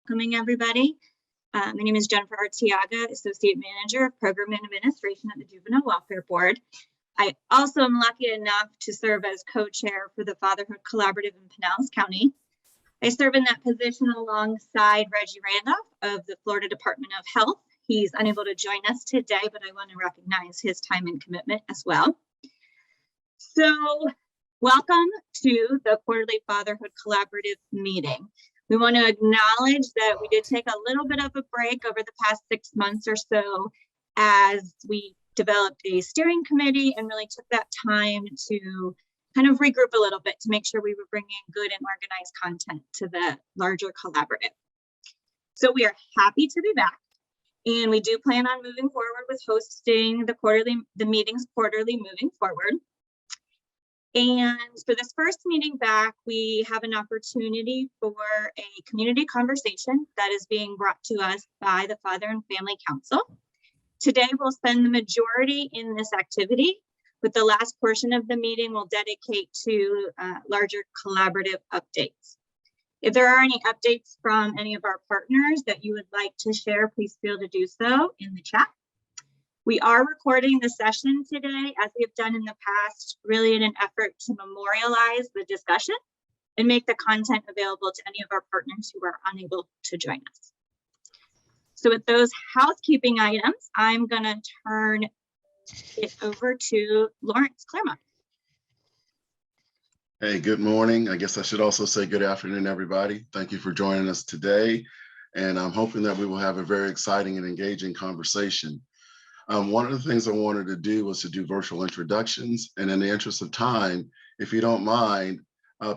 Welcoming everybody. My name is Jennifer Artiaga, Associate Manager of Program and Administration at the Juvenile Welfare Board. I also am lucky enough to serve as co-chair for the Fatherhood Collaborative in Pinellas County. I serve in that position alongside Reggie Randolph of the Florida Department of Health. He's unable to join us today, but I want to recognize his time and commitment as well. So, welcome to the Quarterly Fatherhood Collaborative meeting. We want to acknowledge that we did take a little bit of a break over the past 6 months or so as we developed a steering committee and really took that time to kind of regroup a little bit to make sure we were bringing good and organized content to the larger collaborative. So we are happy to be back, and we do plan on moving forward with hosting the meetings quarterly moving forward. And for this first meeting back, we have an opportunity for a community conversation that is being brought to us by the Father and Family Council. Today, we'll spend the majority in this activity, with the last portion of the meeting we'll dedicate to larger collaborative updates. If there are any updates from any of our partners that you would like to share, please feel to do so in the chat. We are recording the session today, as we have done in the past, really in an effort to memorialize the discussion and make the content available to any of our partners who are unable to join us. So with those housekeeping items, I'm going to turn it over to Lawrence Claremont. Hey, good morning. I guess I should also say good afternoon, everybody. Thank you for joining us today. And I'm hoping that we will have a very exciting and engaging conversation. One of the things I wanted to do was to do virtual introductions. And in the interest of time, if you don't mind,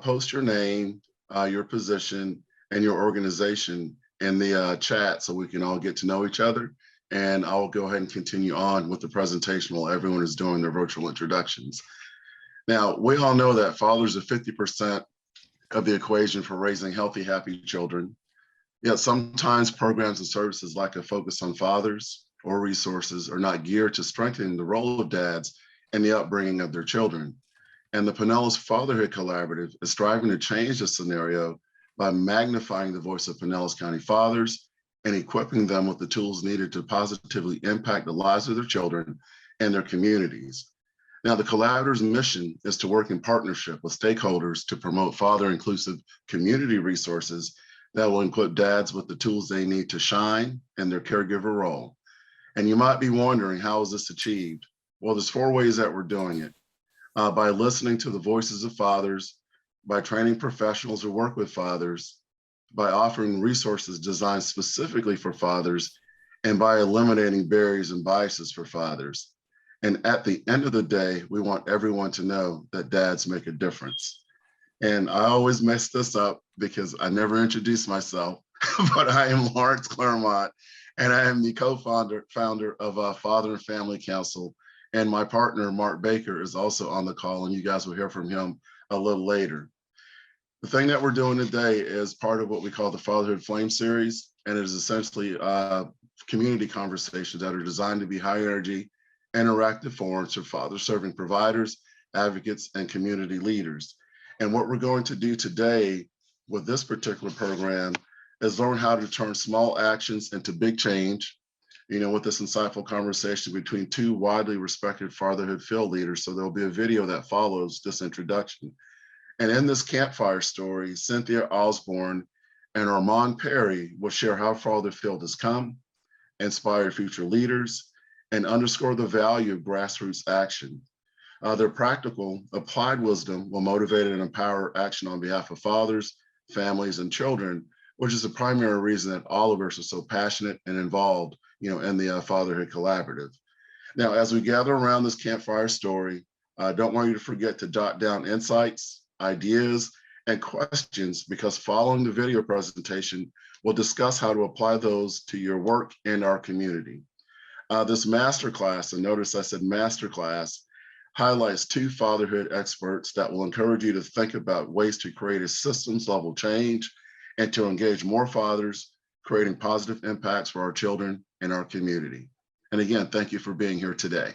post your name, your position, and your organization in the chat so we can all get to know each other. And I'll go ahead and continue on with the presentation while everyone is doing their virtual introductions. Now, we all know that fathers are 50% of the equation for raising healthy, happy children. Yet sometimes programs and services lack a focus on fathers, or resources are not geared to strengthening the role of dads in the upbringing of their children. And the Pinellas Fatherhood Collaborative is striving to change this scenario by magnifying the voice of Pinellas County fathers and equipping them with the tools needed to positively impact the lives of their children and their communities. Now, the Collaborative's mission is to work in partnership with stakeholders to promote father-inclusive community resources that will equip dads with the tools they need to shine in their caregiver role. And you might be wondering, how is this achieved? Well, there's 4 ways that we're doing it. By listening to the voices of fathers, by training professionals who work with fathers, by offering resources designed specifically for fathers, and by eliminating barriers and biases for fathers. And at the end of the day, we want everyone to know that dads make a difference. And I always mess this up because I never introduced myself, but I am Lawrence Claremont. And I am the co-founder of Father and Family Council. And my partner, Mark Baker, is also on the call, and you guys will hear from him a little later. The thing that we're doing today is part of what we call the Fatherhood Flame Series, and it is essentially community conversations that are designed to be high energy, interactive forums for father-serving providers, advocates, and community leaders. And what we're going to do today with this particular program is learn how to turn small actions into big change, with this insightful conversation between 2 widely respected fatherhood field leaders. So there'll be a video that follows this introduction. And in this campfire story, Cynthia Osborne and Armand Perry will share how far the field has come, inspire future leaders, and underscore the value of grassroots action. Their practical, applied wisdom will motivate and empower action on behalf of fathers, families, and children, which is the primary reason that all of us are so passionate and involved, in the Fatherhood Collaborative. Now, as we gather around this campfire story, I don't want you to forget to jot down insights, ideas, and questions, because following the video presentation, we'll discuss how to apply those to your work and our community. This masterclass, and notice I said masterclass, highlights 2 fatherhood experts that will encourage you to think about ways to create a systems level change and to engage more fathers, creating positive impacts for our children and our community. And again, thank you for being here today.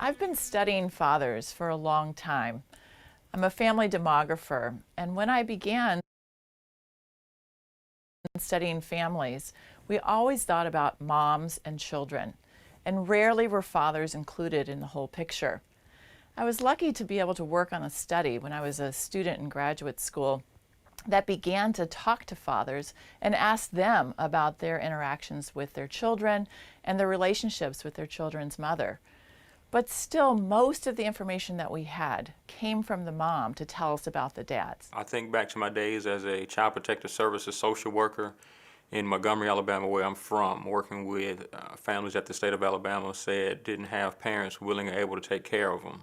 I've been studying fathers for a long time. I'm a family demographer, and when I began studying families, we always thought about moms and children, and rarely were fathers included in the whole picture. I was lucky to be able to work on a study when I was a student in graduate school that began to talk to fathers and ask them about their interactions with their children and their relationships with their children's mother. But still, most of the information that we had came from the mom to tell us about the dads. I think back to my days as a child protective services social worker in Montgomery, Alabama, where I'm from, working with families that the state of Alabama said didn't have parents willing or able to take care of them.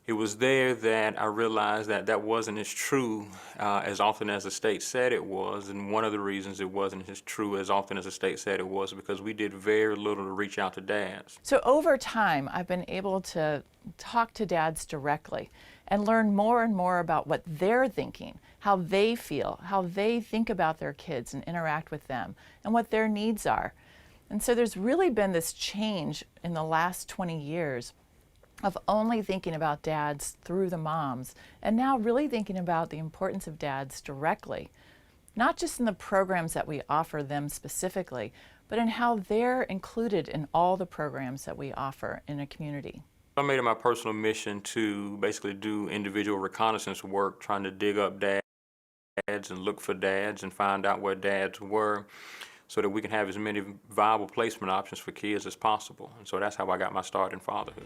It was there that I realized that that wasn't as true as often as the state said it was, and one of the reasons it wasn't as true as often as the state said it was because we did very little to reach out to dads. So over time, I've been able to talk to dads directly and learn more and more about what they're thinking, how they feel, how they think about their kids and interact with them, and what their needs are. And so there's really been this change in the last 20 years of only thinking about dads through the moms, and now really thinking about the importance of dads directly, not just in the programs that we offer them specifically, but in how they're included in all the programs that we offer in a community. I made it my personal mission to basically do individual reconnaissance work, trying to dig up dads and look for dads and find out where dads were so that we can have as many viable placement options for kids as possible. And so that's how I got my start in fatherhood.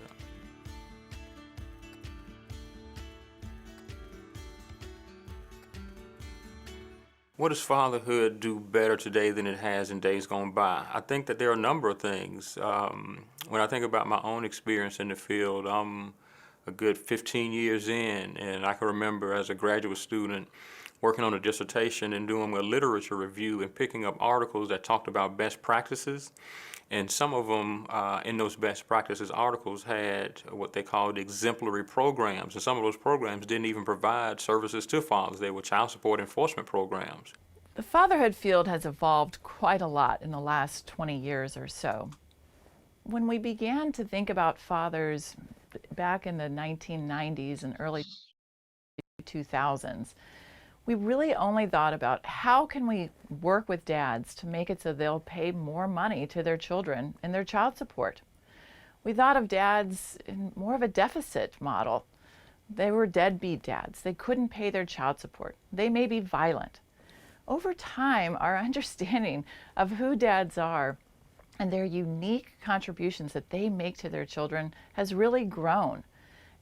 What does fatherhood do better today than it has in days gone by? I think that there are a number of things. When I think about my own experience in the field, I'm a good 15 years in, and I can remember as a graduate student working on a dissertation and doing a literature review and picking up articles that talked about best practices. And some of them in those best practices articles had what they called exemplary programs. And some of those programs didn't even provide services to fathers. They were child support enforcement programs. The fatherhood field has evolved quite a lot in the last 20 years or so. When we began to think about fathers back in the 1990s and early 2000s, we really only thought about how can we work with dads to make it so they'll pay more money to their children in their child support. We thought of dads in more of a deficit model. They were deadbeat dads. They couldn't pay their child support. They may be violent. Over time, our understanding of who dads are and their unique contributions that they make to their children has really grown.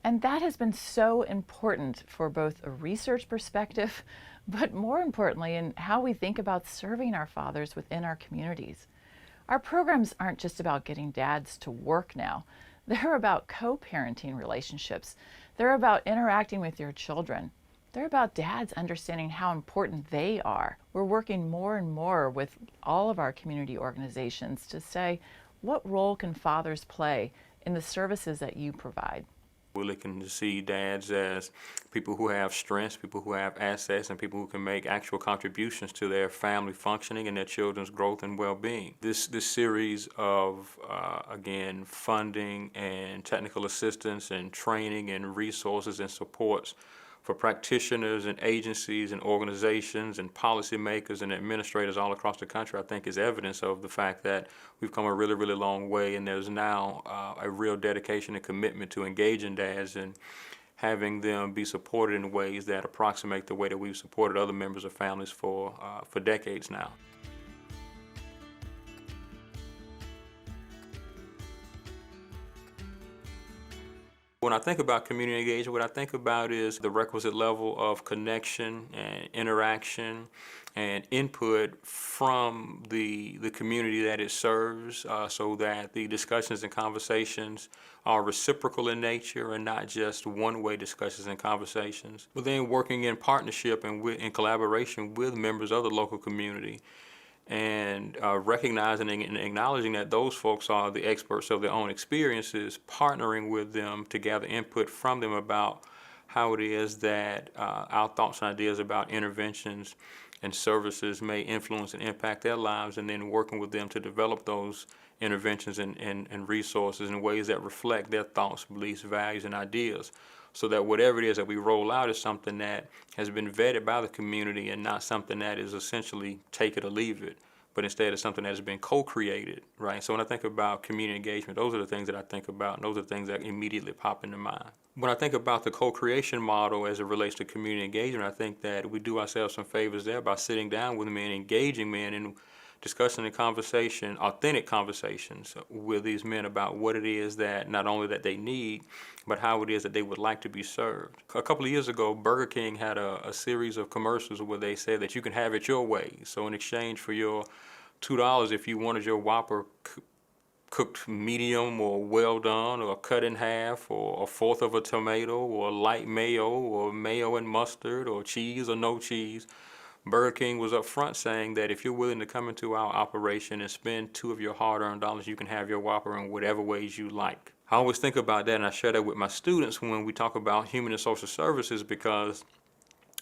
And that has been so important for both a research perspective, but more importantly, in how we think about serving our fathers within our communities. Our programs aren't just about getting dads to work now. They're about co-parenting relationships. They're about interacting with your children. They're about dads understanding how important they are. We're working more and more with all of our community organizations to say, what role can fathers play in the services that you provide? We're looking to see dads as people who have strengths, people who have assets, and people who can make actual contributions to their family functioning and their children's growth and well-being. This series of, again, funding and technical assistance and training and resources and supports for practitioners and agencies and organizations and policymakers and administrators all across the country, I think is evidence of the fact that we've come a really, really long way, and there's now a real dedication and commitment to engaging dads and having them be supported in ways that approximate the way that we've supported other members of families for decades now. When I think about community engagement, what I think about is the requisite level of connection and interaction and input from the community that it serves so that the discussions and conversations are reciprocal in nature and not just one-way discussions and conversations. But then working in partnership and in collaboration with members of the local community and recognizing and acknowledging that those folks are the experts of their own experiences, partnering with them to gather input from them about how it is that our thoughts and ideas about interventions and services may influence and impact their lives, and then working with them to develop those interventions and resources in ways that reflect their thoughts, beliefs, values, and ideas, so that whatever it is that we roll out is something that has been vetted by the community and not something that is essentially take it or leave it, but instead it's something that has been co-created, right? So when I think about community engagement, those are the things that I think about, and those are the things that immediately pop into mind. When I think about the co-creation model as it relates to community engagement, I think that we do ourselves some favors there by sitting down with men, engaging men in discussing the conversation, authentic conversations with these men about what it is that not only that they need, but how it is that they would like to be served. A couple of years ago, Burger King had a series of commercials where they said that you can have it your way. So in exchange for your $2, if you wanted your Whopper cooked medium or well done or cut in half or a fourth of a tomato or light mayo or mayo and mustard or cheese or no cheese, Burger King was up front saying that if you're willing to come into our operation and spend 2 of your hard-earned dollars, you can have your Whopper in whatever ways you like. I always think about that, and I share that with my students when we talk about human and social services, because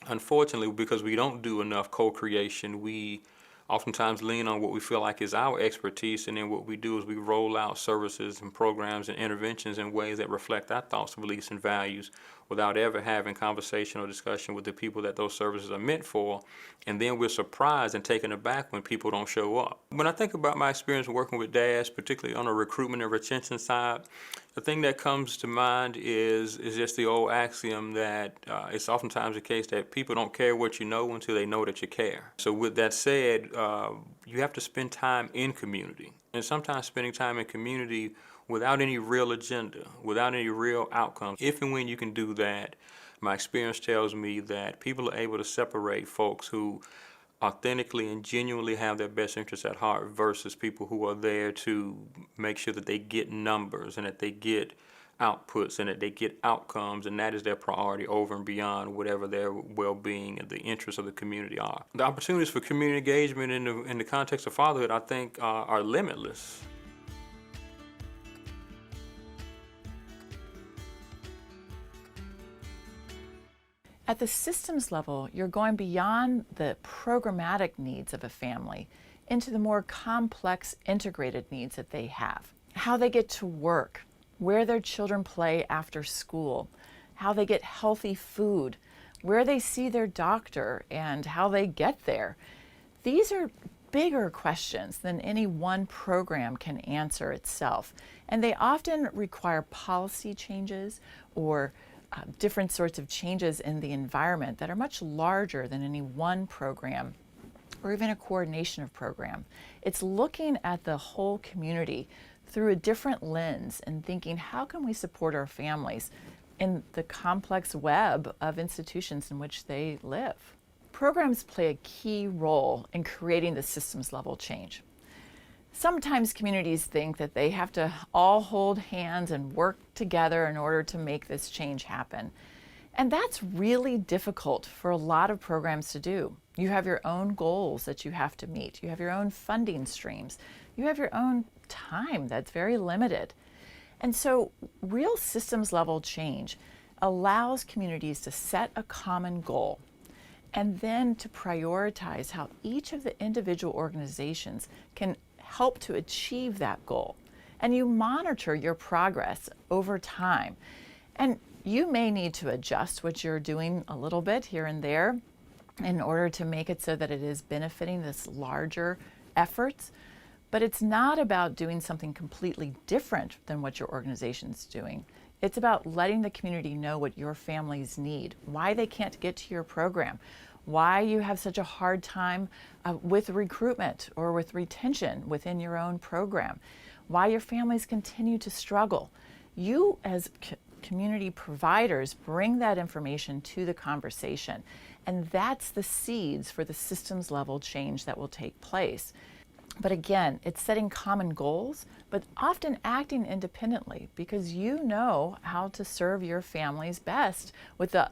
unfortunately, because we don't do enough co-creation, we oftentimes lean on what we feel like is our expertise, and then what we do is we roll out services and programs and interventions in ways that reflect our thoughts, beliefs, and values without ever having conversation or discussion with the people that those services are meant for. And then we're surprised and taken aback when people don't show up. When I think about my experience working with dads, particularly on a recruitment and retention side, the thing that comes to mind is just the old axiom that it's oftentimes the case that people don't care what you know until they know that you care. So with that said, you have to spend time in community. And sometimes spending time in community without any real agenda, without any real outcomes. If and when you can do that, my experience tells me that people are able to separate folks who authentically and genuinely have their best interests at heart versus people who are there to make sure that they get numbers and that they get outputs and that they get outcomes, and that is their priority over and beyond whatever their well-being and the interests of the community are. The opportunities for community engagement in the context of fatherhood, I think, are limitless. At the systems level, you're going beyond the programmatic needs of a family into the more complex integrated needs that they have. How they get to work, where their children play after school, how they get healthy food, where they see their doctor, and how they get there. These are bigger questions than any one program can answer itself, and they often require policy changes or different sorts of changes in the environment that are much larger than any one program or even a coordination of program. It's looking at the whole community through a different lens and thinking, how can we support our families in the complex web of institutions in which they live? Programs play a key role in creating the systems level change. Sometimes communities think that they have to all hold hands and work together in order to make this change happen. And that's really difficult for a lot of programs to do. You have your own goals that you have to meet. You have your own funding streams. You have your own time that's very limited. And so real systems level change allows communities to set a common goal and then to prioritize how each of the individual organizations can help to achieve that goal. And you monitor your progress over time. And you may need to adjust what you're doing a little bit here and there in order to make it so that it is benefiting this larger efforts. But it's not about doing something completely different than what your organization's doing. It's about letting the community know what your families need, why they can't get to your program, why you have such a hard time with recruitment or with retention within your own program, why your families continue to struggle. You as community providers bring that information to the conversation, and that's the seeds for the systems level change that will take place. But again, it's setting common goals, but often acting independently because you know how to serve your families best with the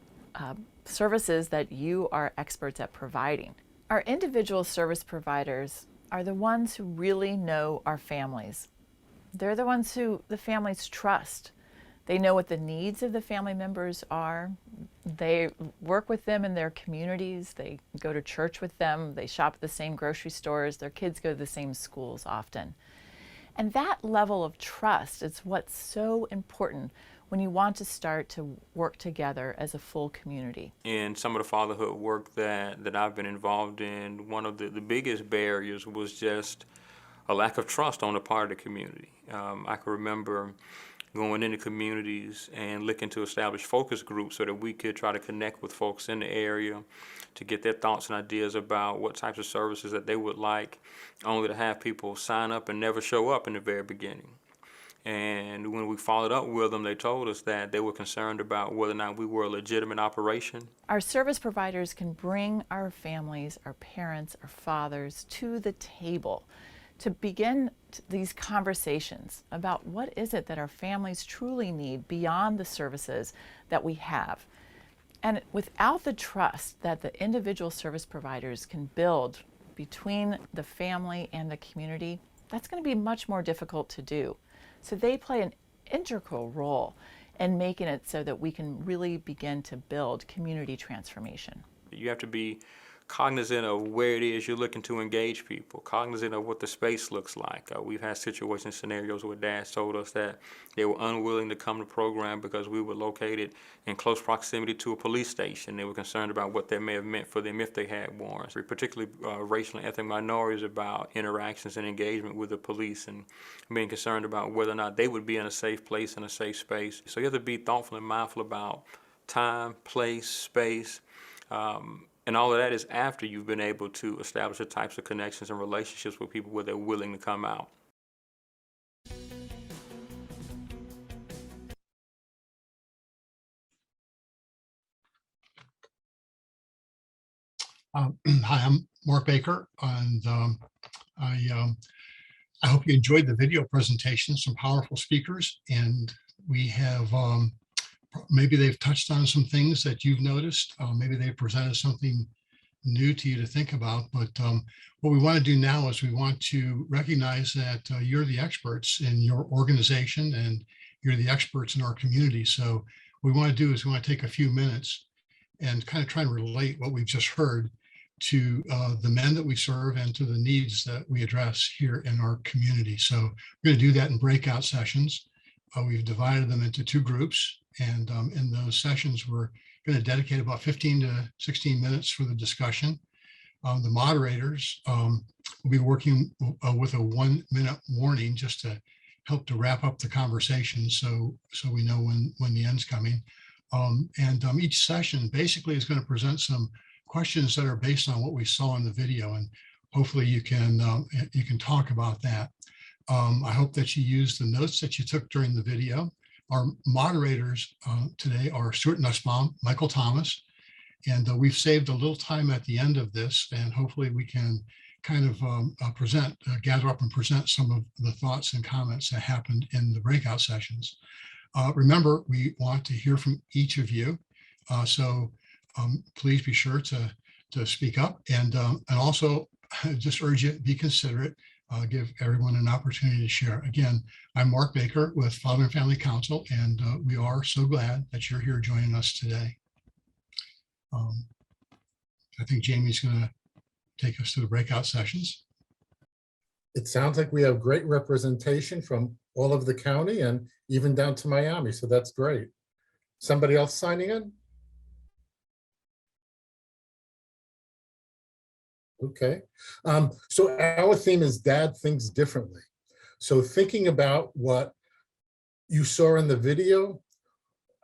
services that you are experts at providing. Our individual service providers are the ones who really know our families. They're the ones who the families trust. They know what the needs of the family members are. They work with them in their communities. They go to church with them. They shop at the same grocery stores. Their kids go to the same schools often. And that level of trust is what's so important when you want to start to work together as a full community. In some of the fatherhood work that I've been involved in, one of the biggest barriers was just a lack of trust on the part of the community. I can remember going into communities and looking to establish focus groups so that we could try to connect with folks in the area to get their thoughts and ideas about what types of services that they would like, only to have people sign up and never show up in the very beginning. And when we followed up with them, they told us that they were concerned about whether or not we were a legitimate operation. Our service providers can bring our families, our parents, our fathers to the table to begin these conversations about what is it that our families truly need beyond the services that we have. And without the trust that the individual service providers can build between the family and the community, that's going to be much more difficult to do. So they play an integral role in making it so that we can really begin to build community transformation. You have to be cognizant of where it is you're looking to engage people, cognizant of what the space looks like. We've had situations, scenarios where dads told us that they were unwilling to come to the program because we were located in close proximity to a police station. They were concerned about what that may have meant for them if they had warrants, particularly racial and ethnic minorities, about interactions and engagement with the police and being concerned about whether or not they would be in a safe place and a safe space. So you have to be thoughtful and mindful about time, place, space, and all of that is after you've been able to establish the types of connections and relationships with people where they're willing to come out. Hi, I'm Mark Baker, and I hope you enjoyed the video presentation, some powerful speakers, and we have maybe they've touched on some things that you've noticed. Maybe they've presented something new to you to think about. But what we want to do now is we want to recognize that you're the experts in your organization and you're the experts in our community. So what we want to do is we want to take a few minutes and kind of try and relate what we've just heard to the men that we serve and to the needs that we address here in our community. So we're going to do that in breakout sessions. We've divided them into two groups. And in those sessions, we're going to dedicate about 15 to 16 minutes for the discussion. The moderators will be working with a 1-minute warning just to help to wrap up the conversation so we know when the end's coming. Each session basically is going to present some questions that are based on what we saw in the video, and hopefully you can talk about that. I hope that you use the notes that you took during the video. Our moderators today are Stuart Nussbaum, Michael Thomas, and we've saved a little time at the end of this, and hopefully we can kind of gather up and present some of the thoughts and comments that happened in the breakout sessions. Remember, we want to hear from each of you, so please be sure to speak up, and also just urge you, be considerate. Give everyone an opportunity to share. Again, I'm Mark Baker with Father and Family Council, and we are so glad that you're here joining us today. I think Jamie's going to take us to the breakout sessions. It sounds like we have great representation from all of the county and even down to Miami, so that's great. Somebody else signing in? Okay, so our theme is Dad Thinks Differently. So thinking about what you saw in the video,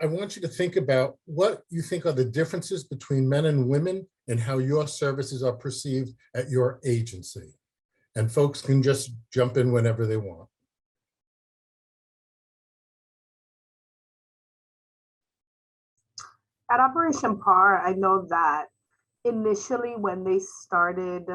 I want you to think about what you think are the differences between men and women and how your services are perceived at your agency. And folks can just jump in whenever they want. At Operation PAR, I know that initially when they started,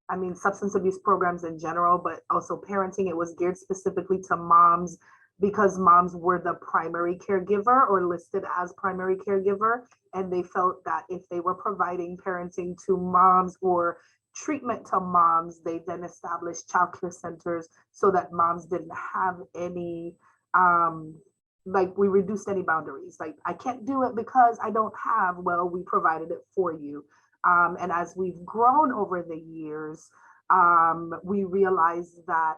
I mean, substance abuse programs in general, but also parenting, it was geared specifically to moms because moms were the primary caregiver or listed as primary caregiver. And they felt that if they were providing parenting to moms or treatment to moms, they then established childcare centers so that moms didn't have any, like we reduced any boundaries. Like, I can't do it because I don't have, well, we provided it for you. And as we've grown over the years, we realized that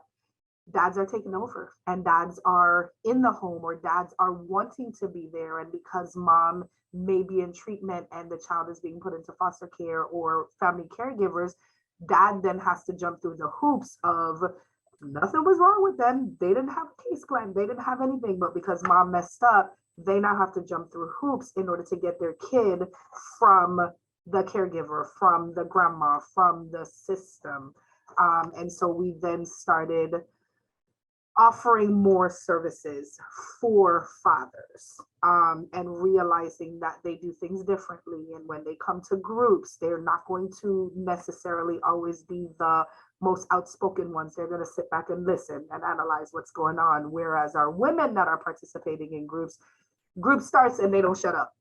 dads are taking over and dads are in the home, or dads are wanting to be there. And because mom may be in treatment and the child is being put into foster care or family caregivers, dad then has to jump through the hoops of nothing was wrong with them. They didn't have a case plan. They didn't have anything. But because mom messed up, they now have to jump through hoops in order to get their kid from the caregiver, from the grandma, from the system. And so we then started offering more services for fathers, and realizing that they do things differently. And when they come to groups, they're not going to necessarily always be the most outspoken ones. They're going to sit back and listen and analyze what's going on. Whereas our women that are participating in group starts and they don't shut up,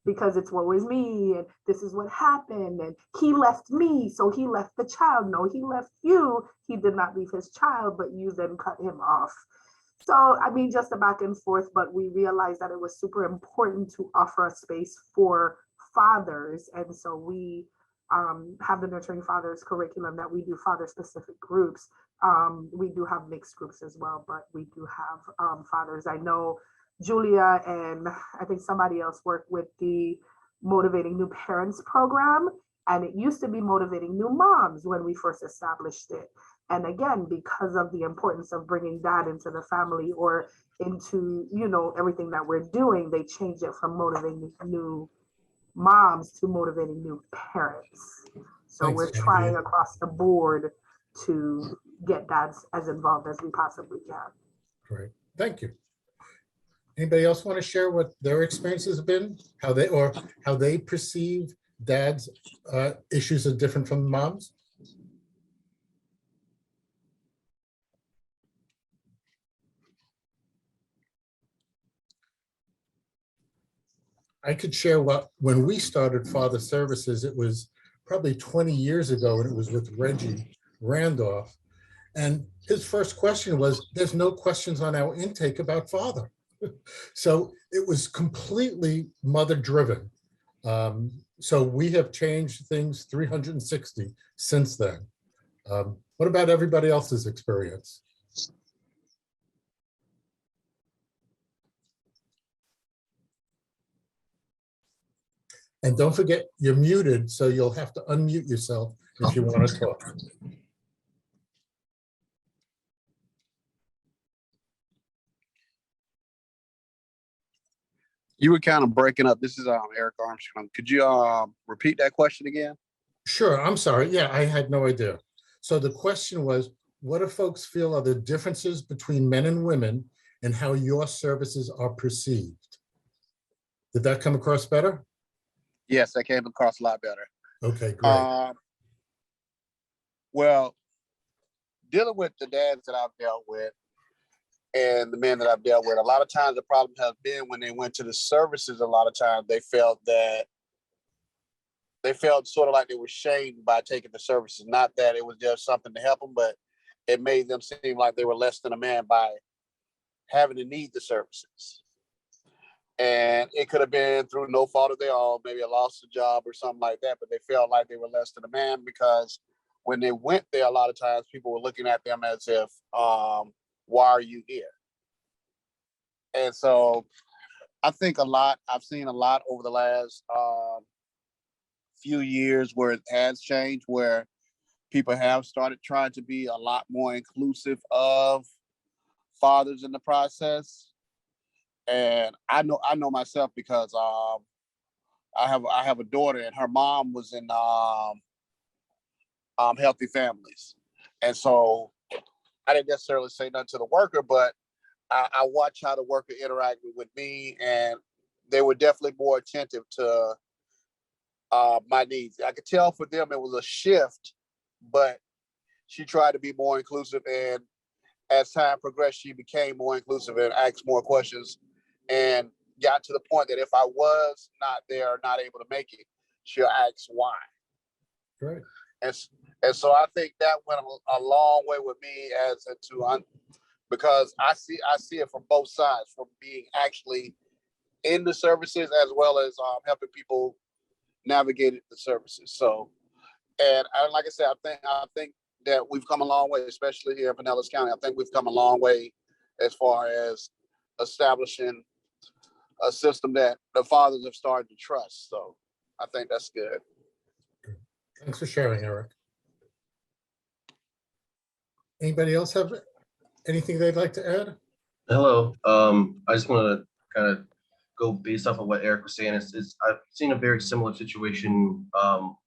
because it's always me and this is what happened and he left me, so he left the child. No, he left you. He did not leave his child, but you then cut him off. So, I mean, just a back and forth, but we realized that it was super important to offer a space for fathers. And so we have the Nurturing Fathers curriculum that we do father specific groups. We do have mixed groups as well, but we do have fathers. I know Julia and I think somebody else worked with the Motivating New Parents program, and it used to be Motivating New Moms when we first established it. And again, because of the importance of bringing dad into the family or into, everything that we're doing, they changed it from Motivating New Moms to Motivating New Parents. So Thanks, we're trying across the board to get dads as involved as we possibly can. Great, thank you. Anybody else want to share what their experiences have been? How they perceive dad's issues are different from moms? I could share when we started Father Services, it was probably 20 years ago, and it was with Reggie Randolph. And his first question was, there's no questions on our intake about father. So it was completely mother driven. So we have changed things 360 since then. What about everybody else's experience? And don't forget, you're muted, so you'll have to unmute yourself if you want to talk. You were kind of breaking up. This is Eric Armstrong. Could you repeat that question again? Sure, I'm sorry. Yeah, I had no idea. So the question was, what do folks feel are the differences between men and women and how your services are perceived? Did that come across better? Yes, that came across a lot better. Okay, great. Well, dealing with the dads that I've dealt with and the men that I've dealt with, a lot of times the problem has been when they went to the services, a lot of times they felt sort of like they were shamed by taking the services. Not that it was just something to help them, but it made them seem like they were less than a man by having to need the services. And it could have been through no fault of their own, maybe a lost a job or something like that, but they felt like they were less than a man because when they went there, a lot of times people were looking at them as if, why are you here? And so I think I've seen a lot over the last few years where it has changed, where people have started trying to be a lot more inclusive of fathers in the process. And I know myself because I have a daughter, and her mom was in Healthy Families, and so I didn't necessarily say nothing to the worker, but I watched how the worker interacted with me, and they were definitely more attentive to my needs. I could tell for them it was a shift, but she tried to be more inclusive, and as time progressed, she became more inclusive and asked more questions, and got to the point that if I was not there or not able to make it, she'll ask why. Great. And so I think that went a long way with me because I see it from both sides, from being actually in the services as well as helping people navigate the services. So, and like I said, I think that we've come a long way, especially here in Pinellas County. I think we've come a long way as far as establishing a system that the fathers have started to trust. So I think that's good. Thanks for sharing, Eric. Anybody else have anything they'd like to add? Hello. I just want to kind of go based off of what Eric was saying. I've seen a very similar situation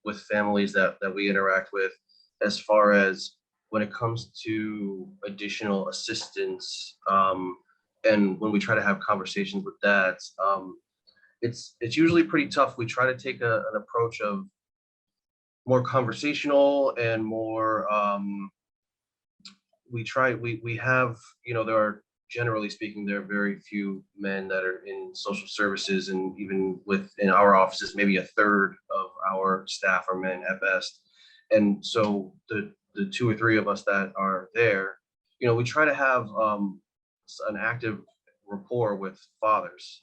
with families that we interact with, as far as when it comes to additional assistance, and when we try to have conversations with dads. It's usually pretty tough. We try to take an approach of more conversational and more. We have, there are, generally speaking, there are very few men that are in social services, and even within our offices, maybe a third of our staff are men at best. And so the 2 or 3 of us that are there, we try to have an active rapport with fathers.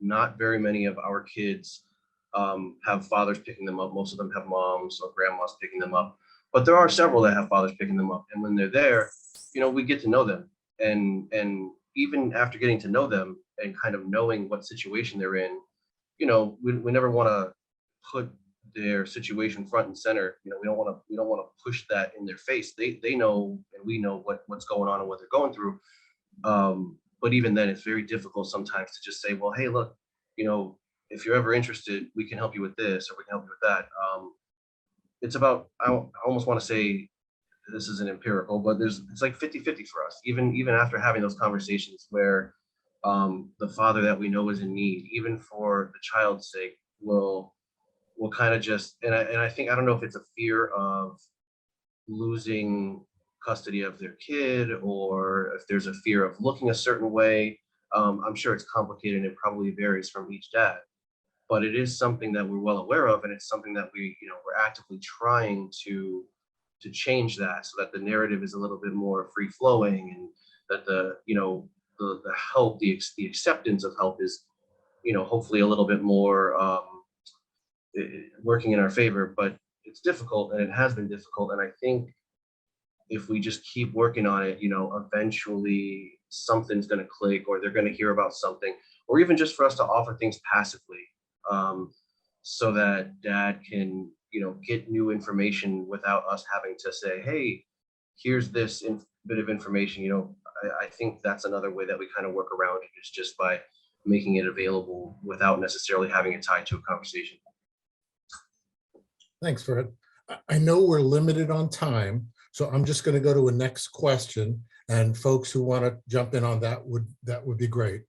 Not very many of our kids have fathers picking them up. Most of them have moms or grandmas picking them up, but there are several that have fathers picking them up. And when they're there, we get to know them. And even after getting to know them and kind of knowing what situation they're in, we never want to put their situation front and center. We don't want to push that in their face. They know, and we know what's going on and what they're going through. But even then, it's very difficult sometimes to just say, well, hey, look, if you're ever interested, we can help you with this, or we can help you with that. It's about, I almost want to say, this isn't empirical, but it's like 50-50 for us, even after having those conversations where the father that we know is in need, even for the child's sake, will kind of just, and I think, I don't know if it's a fear of losing custody of their kid, or if there's a fear of looking a certain way. I'm sure it's complicated and it probably varies from each dad, but it is something that we're well aware of, and it's something that we're actively trying to change that, so that the narrative is a little bit more free flowing, and that the help, the acceptance of help is, hopefully a little bit more working in our favor. But it's difficult, and it has been difficult. And I think if we just keep working on it, eventually something's going to click, or they're going to hear about something, or even just for us to offer things passively, so that dad can get new information without us having to say, hey, here's this bit of information. I think that's another way that we kind of work around it, is just by making it available without necessarily having it tied to a conversation. Thanks, Fred. I know we're limited on time, so I'm just going to go to a next question, and folks who want to jump in on that would be great.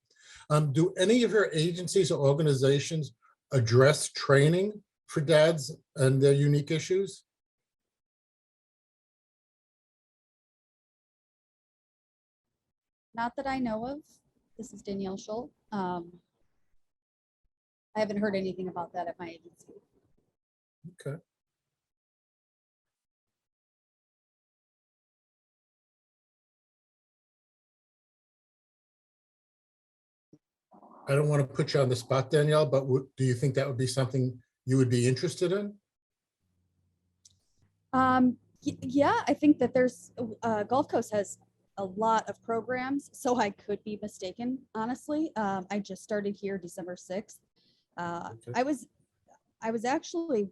Do any of your agencies or organizations address training for dads and their unique issues? Not that I know of. This is Danielle Schull. I haven't heard anything about that at my agency. Okay. I don't want to put you on the spot, Danielle, but do you think that would be something you would be interested in? Yeah, I think that there's Gulf Coast has a lot of programs, so I could be mistaken, honestly. I just started here December 6th. Okay. I was actually,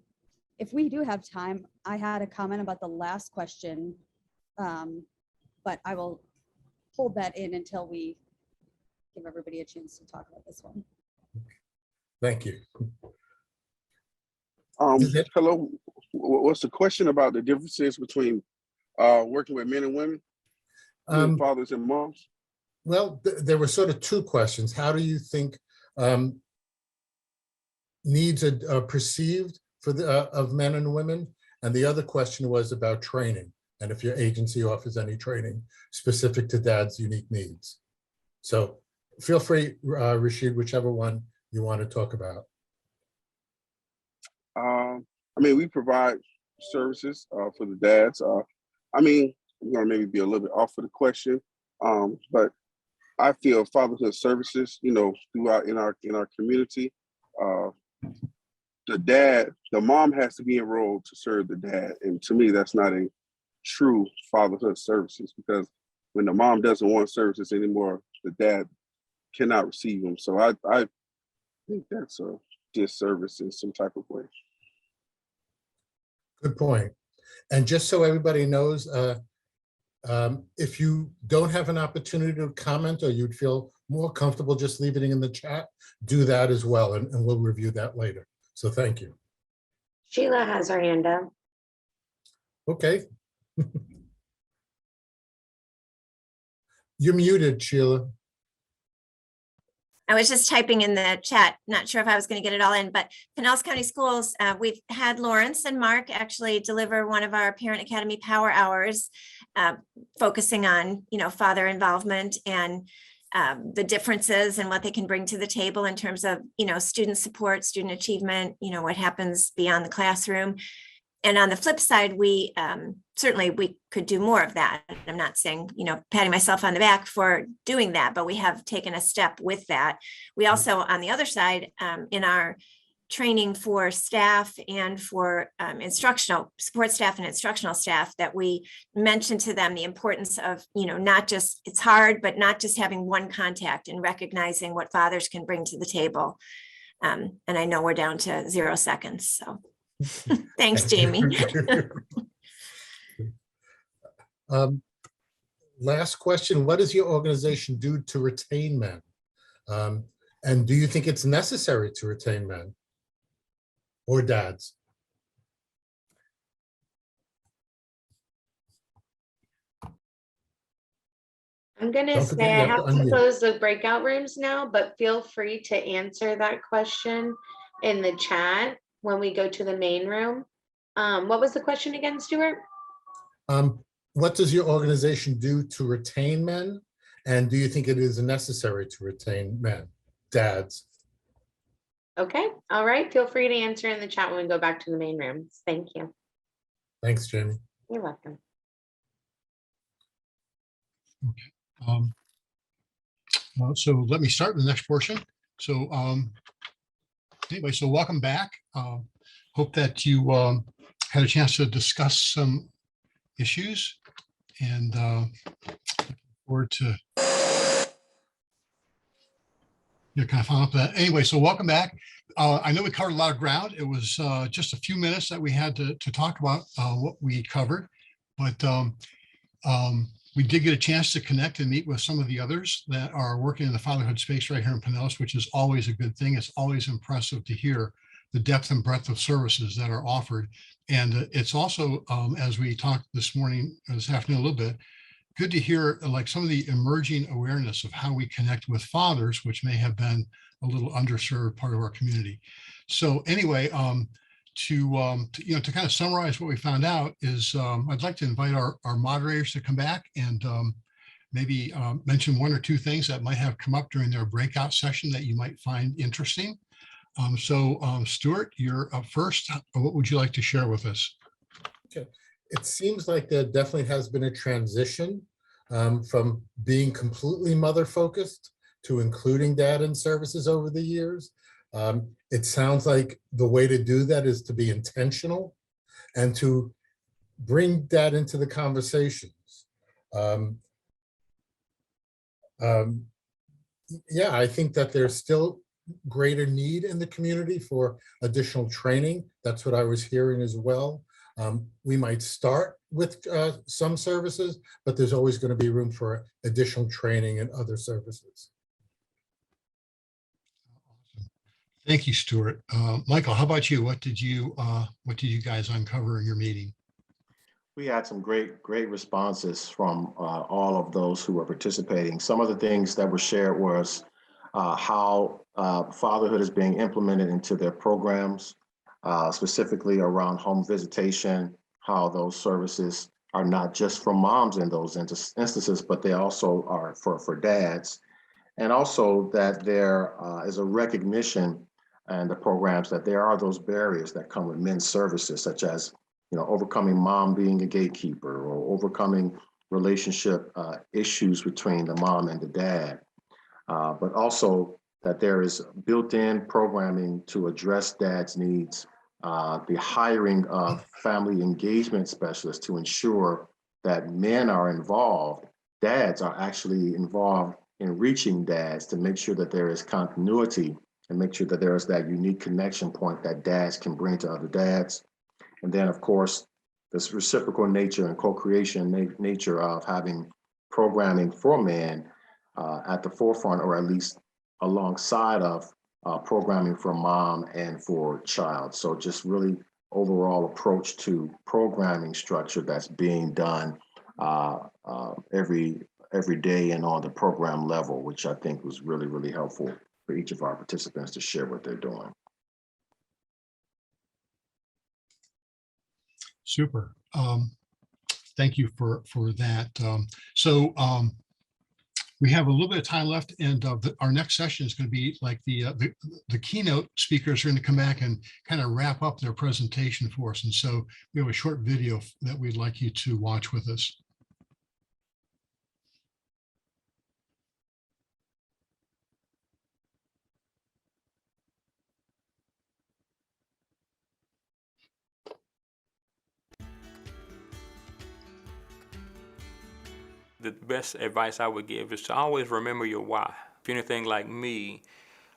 if we do have time, I had a comment about the last question, but I will hold that in until we give everybody a chance to talk about this one. Thank you. Hello, what's the question about the differences between working with men and women, fathers and moms? Well, there were sort of 2 questions. How do you think needs are perceived for of men and women? And the other question was about training, and if your agency offers any training specific to dad's unique needs. So feel free, Rashid, whichever one you want to talk about. We provide services for the dads. I'm gonna maybe be a little bit off of the question, but I feel fatherhood services, throughout in our community, the mom has to be enrolled to serve the dad, and to me, that's not a true fatherhood services, because when the mom doesn't want services anymore, the dad cannot receive them. So I think that's a disservice in some type of way. Good point. And just so everybody knows, if you don't have an opportunity to comment or you'd feel more comfortable just leaving it in the chat, do that as well, and we'll review that later. So thank you. Sheila has her hand up. Okay. You're muted, Sheila. I was just typing in the chat, not sure if I was going to get it all in, but Pinellas County Schools, we've had Lawrence and Mark actually deliver one of our Parent Academy Power Hours, focusing on, father involvement and the differences and what they can bring to the table in terms of, student support, student achievement, what happens beyond the classroom. And on the flip side, we certainly we could do more of that. I'm not saying, patting myself on the back for doing that, but we have taken a step with that. We also, on the other side, in our training for staff and for instructional support staff and instructional staff, that we mentioned to them the importance of, not just, it's hard, but not just having one contact and recognizing what fathers can bring to the table. And I know we're down to 0 seconds, so. Thanks, Jamie. Last question, what does your organization do to retain men? And do you think it's necessary to retain men or dads? I'm going to say I have to close the breakout rooms now, but feel free to answer that question in the chat when we go to the main room. What was the question again, Stuart? What does your organization do to retain men? And do you think it is necessary to retain men, dads? Okay, all right. Feel free to answer in the chat when we go back to the main rooms. Thank you. Thanks, Jamie. You're welcome. Okay. So let me start the next portion. So anyway, so welcome back. Hope that you had a chance to discuss some issues, and looking forward to kind of follow up that. Anyway, so welcome back. I know we covered a lot of ground. It was just a few minutes that we had to talk about what we covered, but we did get a chance to connect and meet with some of the others that are working in the fatherhood space right here in Pinellas, which is always a good thing. It's always impressive to hear the depth and breadth of services that are offered. And it's also, as we talked this morning, this afternoon a little bit, good to hear like some of the emerging awareness of how we connect with fathers, which may have been a little underserved part of our community. So anyway, to kind of summarize what we found out is I'd like to invite our moderators to come back and maybe mention 1 or 2 things that might have come up during their breakout session that you might find interesting. Stuart, you're up first. What would you like to share with us? Okay. It seems like there definitely has been a transition from being completely mother focused to including dad in services over the years. It sounds like the way to do that is to be intentional and to bring dad into the conversations. Yeah, I think that there's still greater need in the community for additional training. That's what I was hearing as well. We might start with some services, but there's always going to be room for additional training and other services. Thank you, Stuart. Michael, how about you? What did you guys uncover in your meeting? We had some great responses from all of those who were participating. Some of the things that were shared was how fatherhood is being implemented into their programs, specifically around home visitation, how those services are not just for moms in those instances, but they also are for dads. And also that there is a recognition in the programs that there are those barriers that come with men's services, such as overcoming mom being a gatekeeper or overcoming relationship issues between the mom and the dad. But also that there is built-in programming to address dad's needs, the hiring of family engagement specialists to ensure that men are involved, dads are actually involved in reaching dads to make sure that there is continuity and make sure that there is that unique connection point that dads can bring to other dads. And then, of course, this reciprocal nature and co-creation nature of having programming for men at the forefront, or at least alongside of programming for mom and for child. So just really overall approach to programming structure that's being done every day and on the program level, which I think was really, really helpful for each of our participants to share what they're doing. Super. Thank you for that. We have a little bit of time left, and our next session is going to be like the keynote speakers are going to come back and kind of wrap up their presentation for us. And so we have a short video that we'd like you to watch with us. The best advice I would give is to always remember your why. If you're anything like me,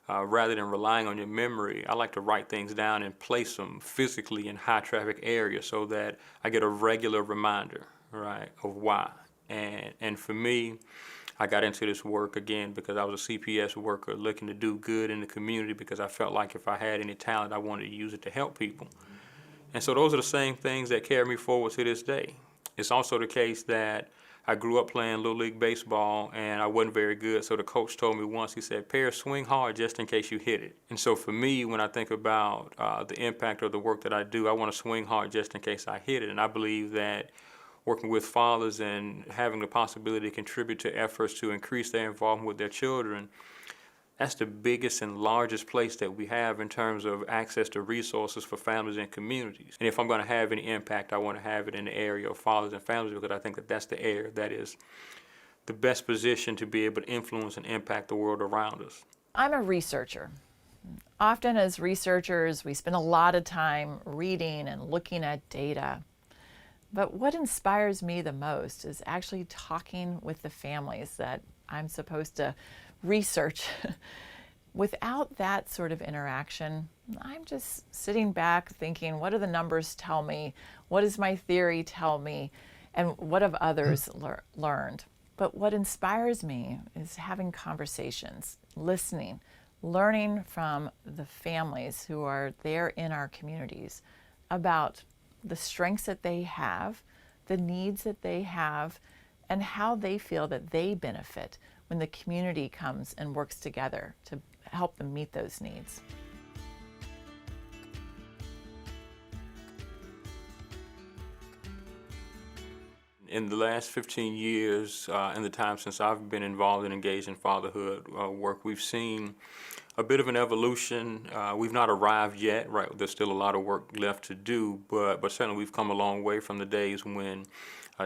rather than relying on your memory, I like to write things down and place them physically in high traffic areas so that I get a regular reminder, right, of why. And for me, I got into this work again because I was a CPS worker looking to do good in the community because I felt like if I had any talent, I wanted to use it to help people. And so those are the same things that carry me forward to this day. It's also the case that I grew up playing Little League Baseball and I wasn't very good, so the coach told me once, he said, "Pear, swing hard just in case you hit it." And so for me, when I think about the impact of the work that I do, I want to swing hard just in case I hit it. And I believe that working with fathers and having the possibility to contribute to efforts to increase their involvement with their children, that's the biggest and largest place that we have in terms of access to resources for families and communities. And if I'm going to have any impact, I want to have it in the area of fathers and families because I think that that's the area that is the best position to be able to influence and impact the world around us. I'm a researcher. Often as researchers, we spend a lot of time reading and looking at data. But what inspires me the most is actually talking with the families that I'm supposed to research. Without that sort of interaction, I'm just sitting back thinking, what do the numbers tell me? What does my theory tell me? And what have others learned? But what inspires me is having conversations, listening, learning from the families who are there in our communities about the strengths that they have, the needs that they have, and how they feel that they benefit when the community comes and works together to help them meet those needs. In the last 15 years, in the time since I've been involved and engaged in fatherhood work, we've seen a bit of an evolution. We've not arrived yet, right? There's still a lot of work left to do, but certainly we've come a long way from the days when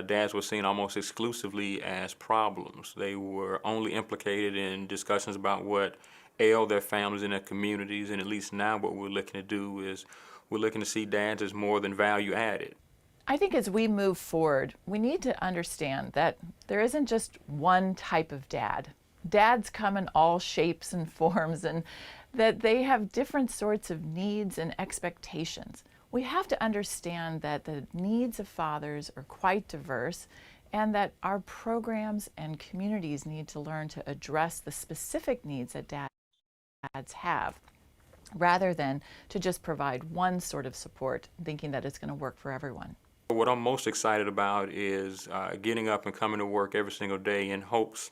dads were seen almost exclusively as problems. They were only implicated in discussions about what ailed their families and their communities, and at least now what we're looking to do is we're looking to see dads as more than value added. I think as we move forward, we need to understand that there isn't just one type of dad. Dads come in all shapes and forms, and that they have different sorts of needs and expectations. We have to understand that the needs of fathers are quite diverse and that our programs and communities need to learn to address the specific needs that dads have, rather than to just provide one sort of support, thinking that it's going to work for everyone. What I'm most excited about is getting up and coming to work every single day in hopes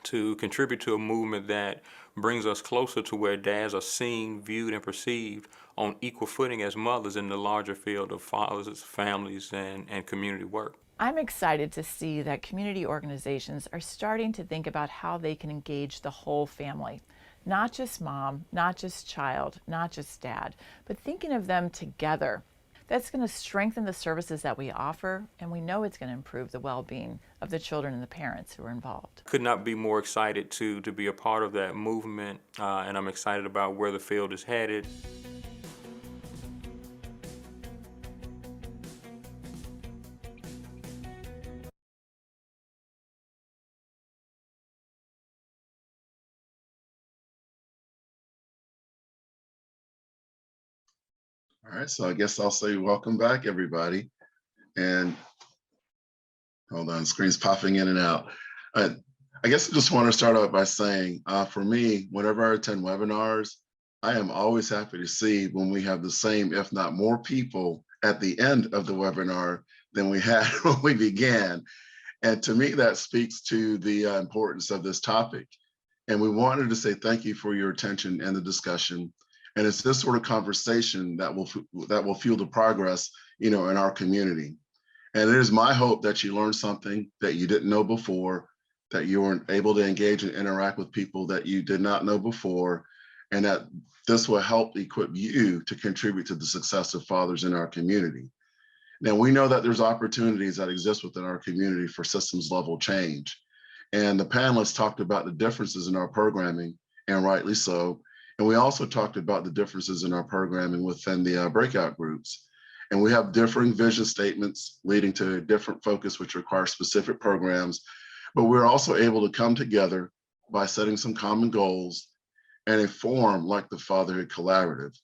to contribute to a movement that brings us closer to where dads are seen, viewed, and perceived on equal footing as mothers in the larger field of fathers, families, and community work. I'm excited to see that community organizations are starting to think about how they can engage the whole family. Not just mom, not just child, not just dad, but thinking of them together. That's going to strengthen the services that we offer, and we know it's going to improve the well-being of the children and the parents who are involved. Could not be more excited to be a part of that movement, and I'm excited about where the field is headed. All right, so I guess I'll say welcome back, everybody. And hold on, screen's popping in and out. I guess I just want to start out by saying, for me, whenever I attend webinars, I am always happy to see when we have the same, if not more people at the end of the webinar than we had when we began. And to me, that speaks to the importance of this topic. And we wanted to say thank you for your attention and the discussion. And it's this sort of conversation that will fuel the progress, in our community. And it is my hope that you learned something that you didn't know before, that you weren't able to engage and interact with people that you did not know before, and that this will help equip you to contribute to the success of fathers in our community. Now, we know that there's opportunities that exist within our community for systems level change. And the panelists talked about the differences in our programming, and rightly so. And we also talked about the differences in our programming within the breakout groups. And we have differing vision statements leading to a different focus, which requires specific programs. But we're also able to come together by setting some common goals and a forum like the Fatherhood Collaborative.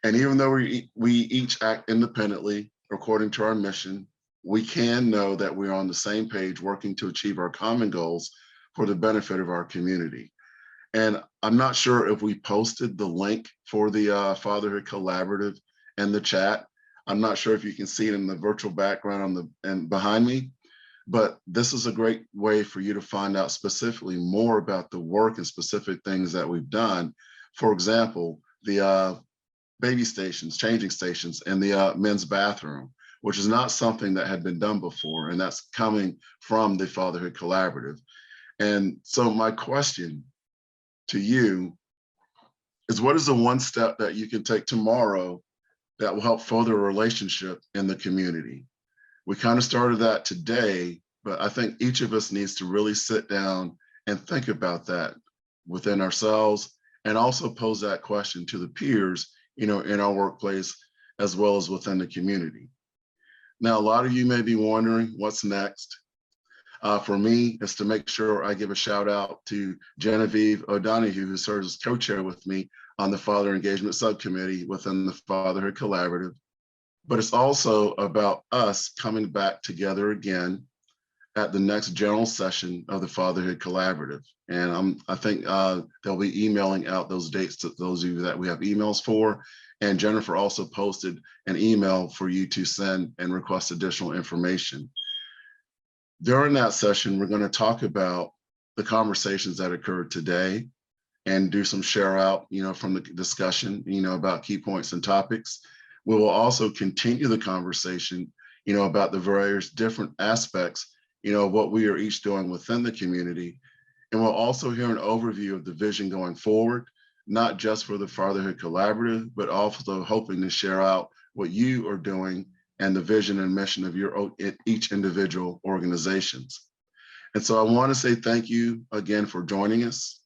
And even though we each act independently according to our mission, we can know that we're on the same page working to achieve our common goals for the benefit of our community. And I'm not sure if we posted the link for the Fatherhood Collaborative in the chat. I'm not sure if you can see it in the virtual background and behind me, but this is a great way for you to find out specifically more about the work and specific things that we've done. For example, the baby stations, changing stations, and the men's bathroom, which is not something that had been done before, and that's coming from the Fatherhood Collaborative. And so my question to you is, what is the one step that you can take tomorrow that will help further a relationship in the community? We kind of started that today, but I think each of us needs to really sit down and think about that within ourselves, and also pose that question to the peers, in our workplace, as well as within the community. Now, a lot of you may be wondering what's next. For me, is to make sure I give a shout out to Genevieve O'Donoghue, who serves as co-chair with me on the Father Engagement Subcommittee within the Fatherhood Collaborative. But it's also about us coming back together again at the next general session of the Fatherhood Collaborative. And I think they'll be emailing out those dates to those of you that we have emails for. And Jennifer also posted an email for you to send and request additional information. During that session, we're going to talk about the conversations that occurred today and do some share out, from the discussion, about key points and topics. We will also continue the conversation, about the various different aspects, of what we are each doing within the community. And we'll also hear an overview of the vision going forward, not just for the Fatherhood Collaborative, but also hoping to share out what you are doing and the vision and mission of each individual organizations. And so I want to say thank you again for joining us.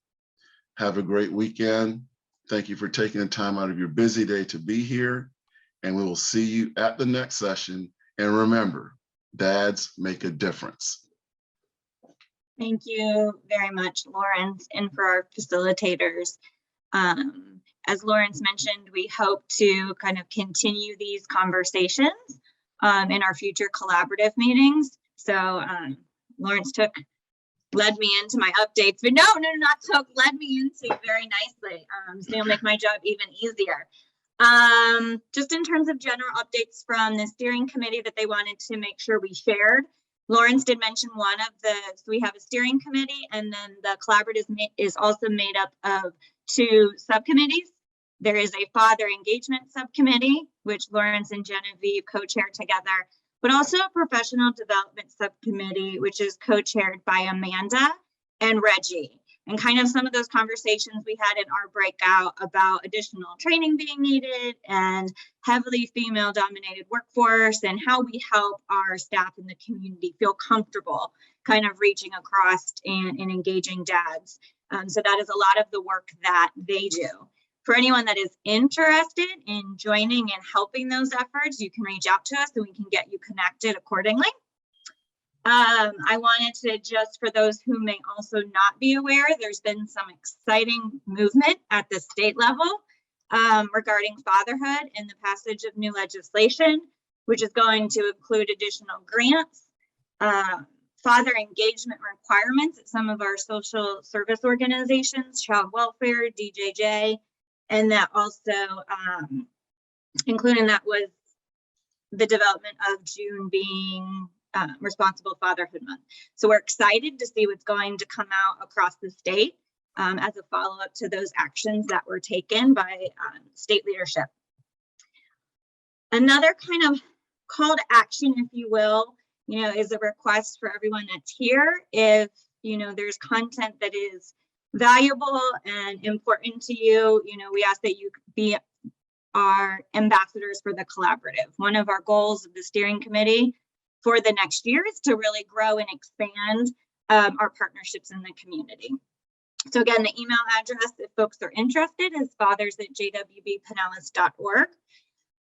Have a great weekend. Thank you for taking the time out of your busy day to be here. And we will see you at the next session. And remember, dads make a difference. Thank you very much, Lawrence, and for our facilitators. As Lawrence mentioned, we hope to kind of continue these conversations in our future collaborative meetings. So Lawrence led me into my updates, but led me into very nicely. So it'll make my job even easier. Just in terms of general updates from the steering committee that they wanted to make sure we shared. Lawrence did mention so we have a steering committee, and then the collaborative is also made up of 2 subcommittees. There is a father engagement subcommittee, which Lawrence and Genevieve co-chair together, but also a professional development subcommittee, which is co-chaired by Amanda and Reggie. And kind of some of those conversations we had in our breakout about additional training being needed and heavily female dominated workforce, and how we help our staff in the community feel comfortable kind of reaching across and engaging dads. So that is a lot of the work that they do. For anyone that is interested in joining and helping those efforts, you can reach out to us and we can get you connected accordingly. I wanted to just, for those who may also not be aware, there's been some exciting movement at the state level. regarding fatherhood and the passage of new legislation, which is going to include additional grants, father engagement requirements at some of our social service organizations, child welfare, DJJ, and that also including that was the development of June being Responsible Fatherhood Month. So we're excited to see what's going to come out across the state as a follow-up to those actions that were taken by state leadership. Another kind of call to action, if you will, is a request for everyone that's here. If, there's content that is valuable and important to you, we ask that you be our ambassadors for the collaborative. One of our goals of the steering committee for the next year is to really grow and expand our partnerships in the community. So again, the email address, if folks are interested, is fathers@jwbpinellas.org.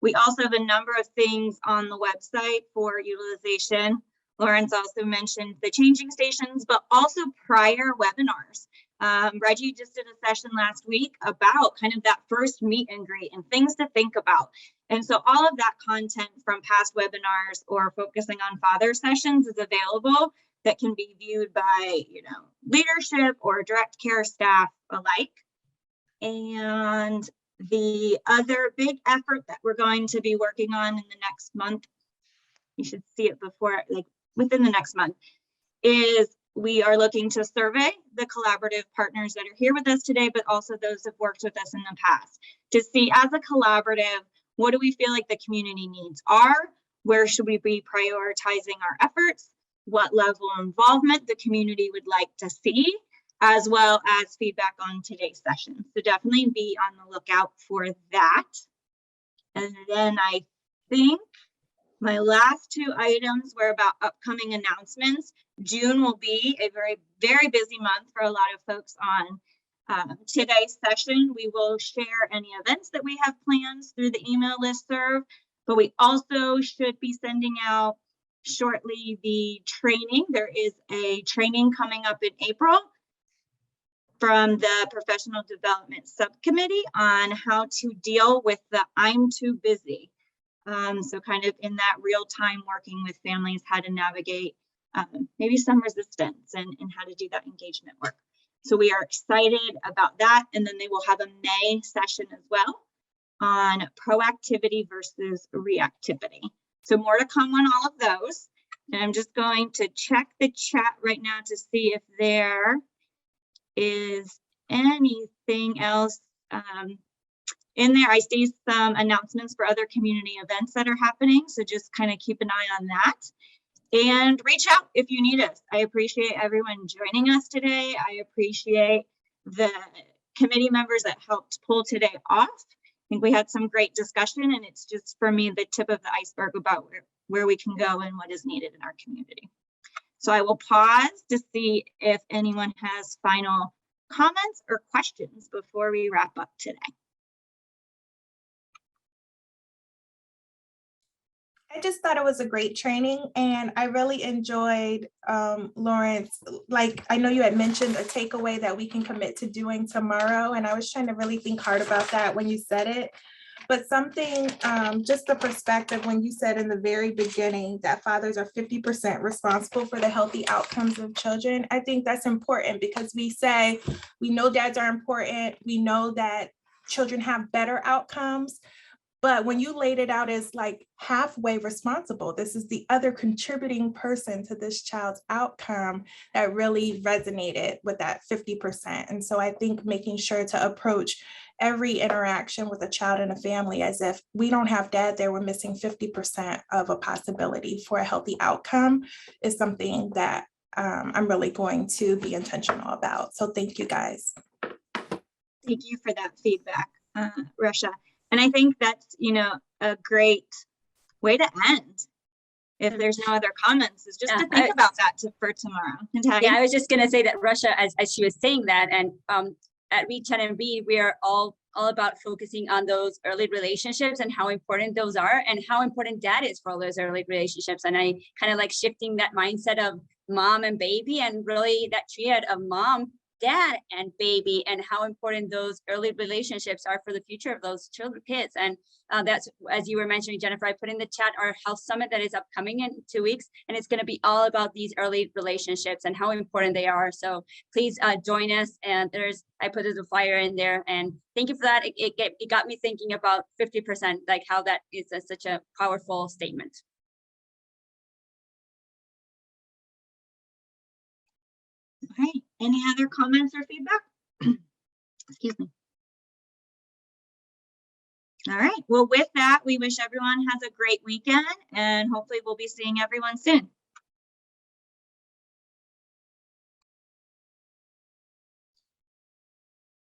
We also have a number of things on the website for utilization. Lawrence also mentioned the changing stations, but also prior webinars. Reggie just did a session last week about kind of that first meet and greet and things to think about. And so all of that content from past webinars or focusing on father sessions is available that can be viewed by, leadership or direct care staff alike. And the other big effort that we're going to be working on in the next month, you should see it before, like within the next month, is we are looking to survey the collaborative partners that are here with us today, but also those who've worked with us in the past to see as a collaborative, what do we feel like the community needs are? Where should we be prioritizing our efforts? What level of involvement the community would like to see, as well as feedback on today's session. So definitely be on the lookout for that. And then I think my last two items were about upcoming announcements. June will be a very, very busy month for a lot of folks on today's session. We will share any events that we have planned through the email listserv, but we also should be sending out shortly the training. There is a training coming up in April from the Professional Development Subcommittee on how to deal with the I'm too busy. So kind of in that real time working with families, how to navigate maybe some resistance and how to do that engagement work. So we are excited about that. And then they will have a May session as well on proactivity versus reactivity. So more to come on all of those. And I'm just going to check the chat right now to see if there is anything else in there. I see some announcements for other community events that are happening. So just kind of keep an eye on that and reach out if you need us. I appreciate everyone joining us today. I appreciate the committee members that helped pull today off. I think we had some great discussion, and it's just for me the tip of the iceberg about where we can go and what is needed in our community. So I will pause to see if anyone has final comments or questions before we wrap up today. I just thought it was a great training, and I really enjoyed Lawrence. Like, I know you had mentioned a takeaway that we can commit to doing tomorrow, and I was trying to really think hard about that when you said it. But something, just the perspective when you said in the very beginning that fathers are 50% responsible for the healthy outcomes of children. I think that's important because we say, we know dads are important. We know that children have better outcomes. But when you laid it out as like halfway responsible, this is the other contributing person to this child's outcome that really resonated with that 50%. And so I think making sure to approach every interaction with a child and a family as if we don't have dad there, we're missing 50% of a possibility for a healthy outcome is something that I'm really going to be intentional about. So thank you guys. Thank you for that feedback, Russia. And I think that's, a great way to end. If there's no other comments, is just to think about that for tomorrow. Yeah, I was just going to say that Russia, as she was saying that, and at Reach NMB, we are all about focusing on those early relationships and how important those are and how important dad is for all those early relationships. And I kind of like shifting that mindset of mom and baby and really that triad of mom, dad and baby, and how important those early relationships are for the future of those kids. And that's, as you were mentioning, Jennifer, I put in the chat our health summit that is upcoming in 2 weeks, and it's going to be all about these early relationships and how important they are. So please join us. And I put a flyer in there, and thank you for that. It got me thinking about 50%, like how that is such a powerful statement. Okay, any other comments or feedback? Excuse me. All right, well, with that, we wish everyone has a great weekend, and hopefully we'll be seeing everyone soon.